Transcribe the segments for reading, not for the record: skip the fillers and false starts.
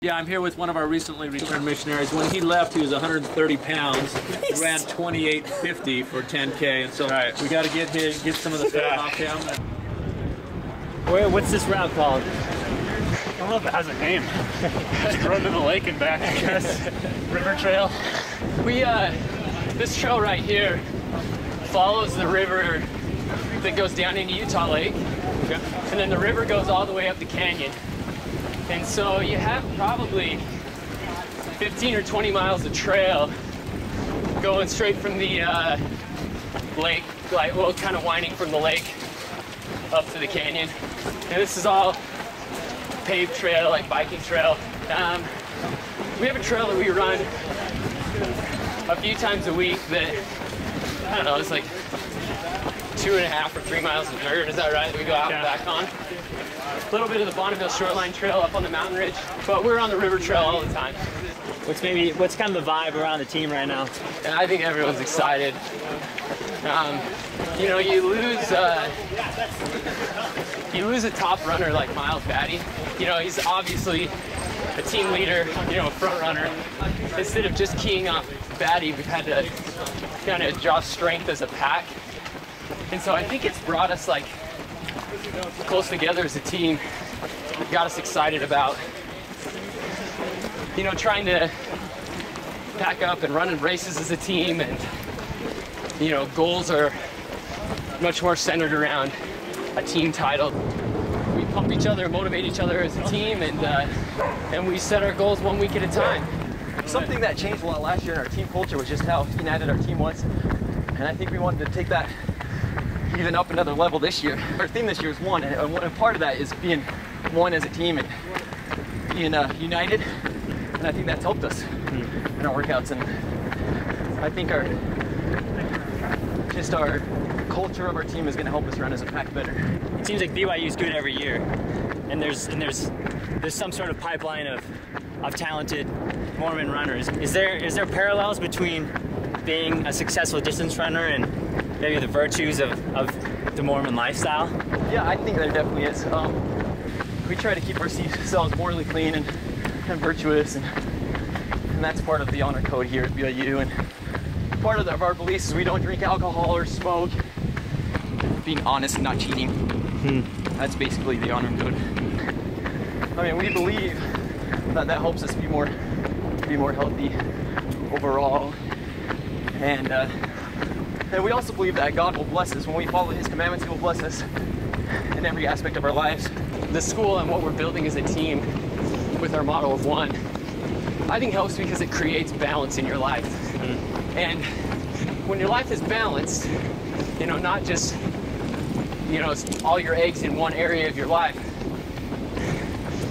Yeah, I'm here with one of our recently returned missionaries. When he left, he was 130 pounds. He ran 28:50 for 10K, and so we got to get some of the fat off him. What's this route called? I don't know if it has a name. Just run to the lake and back, I guess. River trail. This trail right here follows the river that goes down into Utah Lake, and then the river goes all the way up the canyon. And so you have probably 15 or 20 miles of trail going straight from the lake, kind of winding from the lake up to the canyon. And this is all paved trail, like biking trail. We have a trail that we run a few times a week that, I don't know, it's like 2.5 or 3 miles of dirt, is that right, that we go out and back on? A little bit of the Bonneville Shoreline Trail up on the mountain ridge, but we're on the river trail all the time. What's kind of the vibe around the team right now? And I think everyone's excited. You know, you lose a top runner like Miles Batty. You know, he's obviously a team leader, you know, a front runner. Instead of just keying off Batty, we've had to kind of draw strength as a pack. And so I think it's brought us like close together as a team. It got us excited about, you know, trying to pack up and run in races as a team, and you know, goals are much more centered around a team title. We pump each other, motivate each other as a team, and we set our goals 1 week at a time. Something that changed a lot last year in our team culture was just how united our team was, and I think we wanted to take that even up another level this year. Our theme this year is one, and part of that is being one as a team and being united, and I think that's helped us in our workouts. And I think our culture of our team is going to help us run as a pack better. It seems like BYU is good every year, and there's some sort of pipeline of talented Mormon runners. Is there parallels between being a successful distance runner and maybe the virtues of the Mormon lifestyle? Yeah, I think there definitely is. We try to keep ourselves morally clean and virtuous, and that's part of the honor code here at BYU. And part of our beliefs is we don't drink alcohol or smoke. Being honest and not cheating. That's basically the honor code. I mean, we believe that helps us be more healthy overall, and we also believe that God will bless us when we follow His commandments. He will bless us in every aspect of our lives. The school and what we're building as a team with our model of one, I think helps because it creates balance in your life. And when your life is balanced, you know, not just, you know, all your eggs in one area of your life,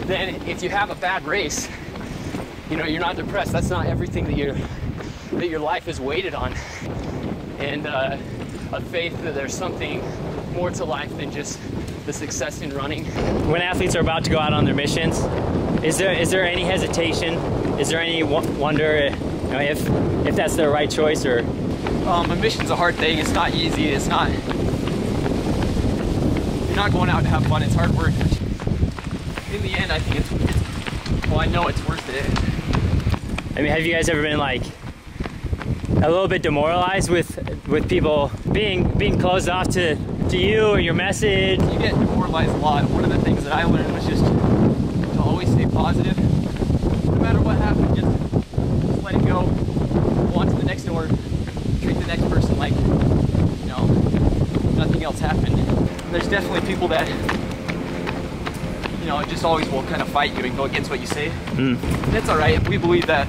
then if you have a bad race, you know, you're not depressed. That's not everything that your life is weighted on. And a faith that there's something more to life than just the success in running. When athletes are about to go out on their missions, is there any hesitation? Is there any wonder, you know, if that's the right choice? Or a mission's a hard thing. It's not easy. It's not. You're not going out to have fun. It's hard work. In the end, I think well, I know it's worth it. I mean, have you guys ever been like a little bit demoralized with people being closed off to you or your message? You get demoralized a lot. One of the things that I learned was just to always stay positive. No matter what happens, just let it go. Go on to the next door. Treat the next person like, you know, nothing else happened. And there's definitely people that, you know, just always will kind of fight you and go against what you say. And it's all right. We believe that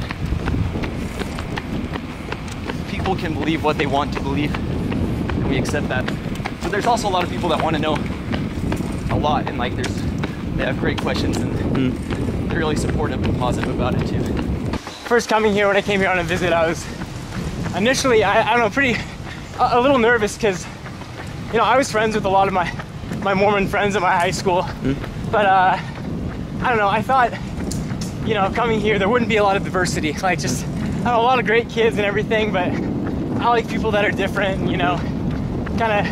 people can believe what they want to believe, and we accept that. But there's also a lot of people that want to know a lot, and like they have great questions, and they're really supportive and positive about it too. First coming here, when I came here on a visit, I was initially, I don't know, a little nervous because, you know, I was friends with a lot of my Mormon friends at my high school, but I don't know, I thought, you know, coming here there wouldn't be a lot of diversity, like just, I don't know, a lot of great kids and everything, but I like people that are different, you know, kind of,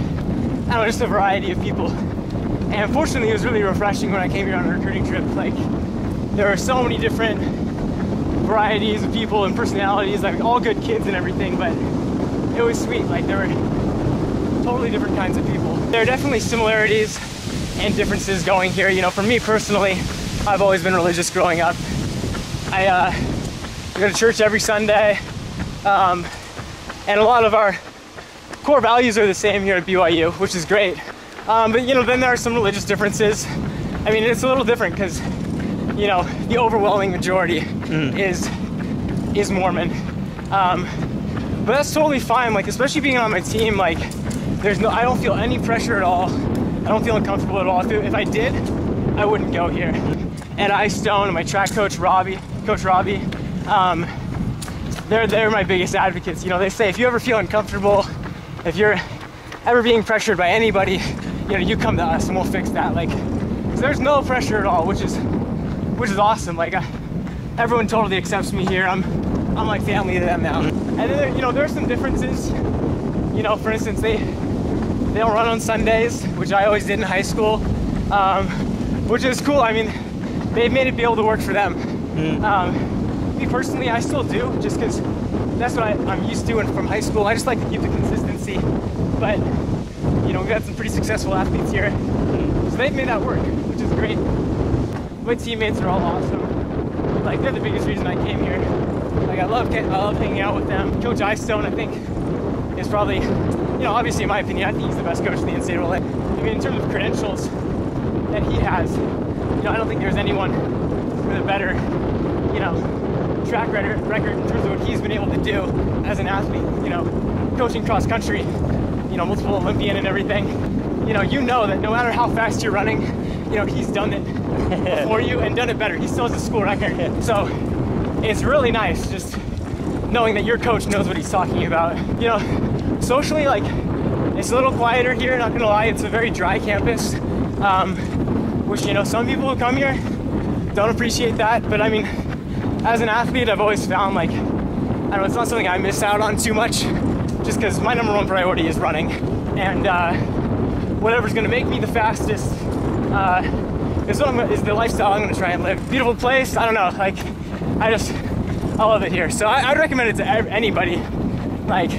I don't know, just a variety of people. And fortunately, it was really refreshing when I came here on a recruiting trip. Like, there are so many different varieties of people and personalities, like all good kids and everything, but it was sweet. Like there were totally different kinds of people. There are definitely similarities and differences going here. You know, for me personally, I've always been religious growing up. I go to church every Sunday, and a lot of our core values are the same here at BYU, which is great. But you know, then there are some religious differences. I mean, it's a little different because, you know, the overwhelming majority is Mormon. But that's totally fine. Like, especially being on my team, like, I don't feel any pressure at all. I don't feel uncomfortable at all. If I did, I wouldn't go here. And Stone and my track coach, Coach Robbie, they're my biggest advocates. You know, they say if you ever feel uncomfortable, if you're ever being pressured by anybody, you know, you come to us and we'll fix that. Like, so there's no pressure at all, which is awesome. Like, everyone totally accepts me here. I'm like family to them now. And then, you know, there are some differences. You know, for instance, they don't run on Sundays, which I always did in high school, which is cool. I mean, they've made it be able to work for them. Me personally, I still do, just because that's what I'm used to and from high school. I just like to keep the consistency. But, you know, we've had some pretty successful athletes here, so they've made that work, which is great. My teammates are all awesome. Like, they're the biggest reason I came here. Like, I love hanging out with them. Coach Stone, I think, is probably, you know, obviously in my opinion, I think he's the best coach in the NCAA. I mean, in terms of credentials that he has, you know, I don't think there's anyone with a better, you know, track record in terms of what he's been able to do as an athlete. You know, coaching cross country, you know, multiple Olympian and everything. You know that no matter how fast you're running, you know, he's done it before you and done it better. He still has a school record. So it's really nice just knowing that your coach knows what he's talking about. You know, socially, like, it's a little quieter here, not gonna lie. It's a very dry campus, which, you know, some people who come here don't appreciate that. But I mean, as an athlete, I've always found, like, I don't know, it's not something I miss out on too much, just because my number one priority is running. And whatever's gonna make me the fastest is the lifestyle I'm gonna try and live. Beautiful place, I don't know, like, I love it here. So I'd recommend it to anybody, like,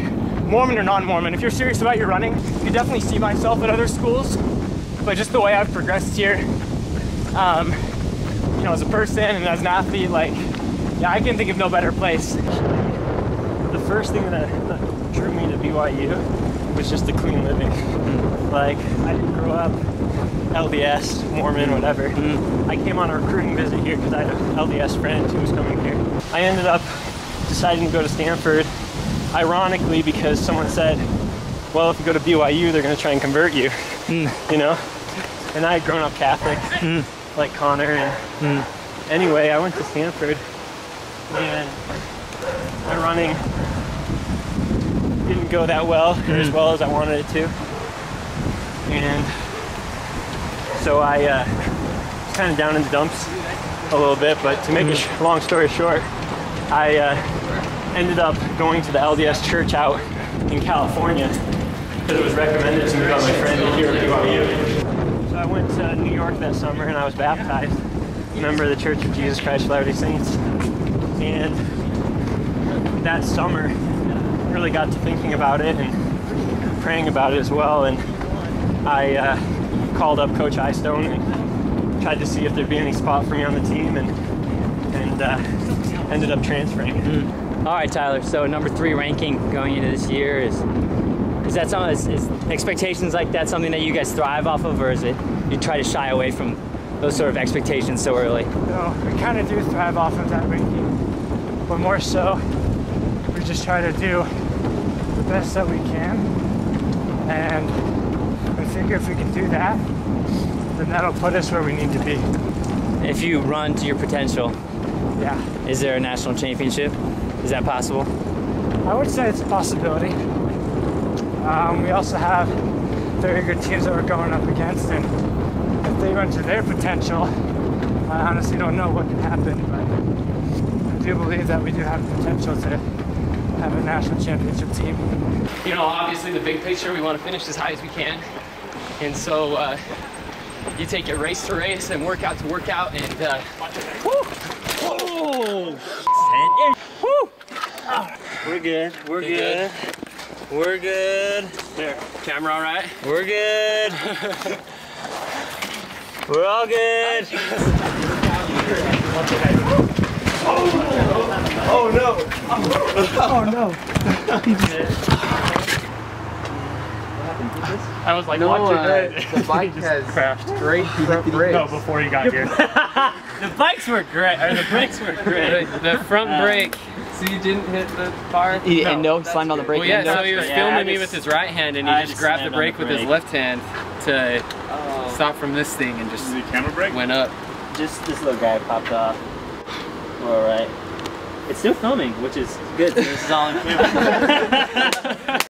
Mormon or non-Mormon. If you're serious about your running, you definitely see myself at other schools, but just the way I've progressed here, you know, as a person and as an athlete, like, yeah, I can think of no better place. The first thing that drew me to BYU was just the clean living. Like, I didn't grow up LDS, Mormon, whatever. I came on a recruiting visit here because I had an LDS friend who was coming here. I ended up deciding to go to Stanford, ironically, because someone said, well, if you go to BYU, they're going to try and convert you, you know? And I had grown up Catholic, like Connor. And anyway, I went to Stanford, and my running didn't go that well, or as well as I wanted it to. And so I was kind of down in the dumps a little bit, but to make a long story short, I ended up going to the LDS church out in California because it was recommended to me by my friend here at BYU. So I went to New York that summer and I was baptized, a member of the Church of Jesus Christ of Latter-day Saints. And that summer, really got to thinking about it and praying about it as well. And I called up Coach Stone and tried to see if there'd be any spot for me on the team, and ended up transferring. All right, Tyler. So number 3 ranking going into this year is that something? Is expectations like that something that you guys thrive off of, or is it you try to shy away from those sort of expectations so early? No, we kind of do thrive off of that ranking, but more so, we just try to do the best that we can, and I figure if we can do that, then that'll put us where we need to be. If you run to your potential, yeah. Is there a national championship? Is that possible? I would say it's a possibility. We also have very good teams that we're going up against, and if they run to their potential, I honestly don't know what can happen, but I do believe that we do have the potential to have a national championship team. You know, obviously the big picture, we want to finish as high as we can. And so you take it race to race and workout to workout, and We're good. We're good. We're good. there. Camera all right? We're good. We're all good. Oh no! Oh no! I was like, No, watching it. the bike has crashed. great front brakes. No, before you got here. The bikes were great. Or the brakes were great. The front brake. So you didn't hit the bar? He slammed on the brake. Well, yeah, so he was Yeah, filming I me just- with his right hand, and he I just just grabbed the slammed on brake the with his brake. left hand to stop from this thing, and just The camera brake? went up. Just this little guy popped off. We're all right. It's still filming, which is good. So this is all in camera.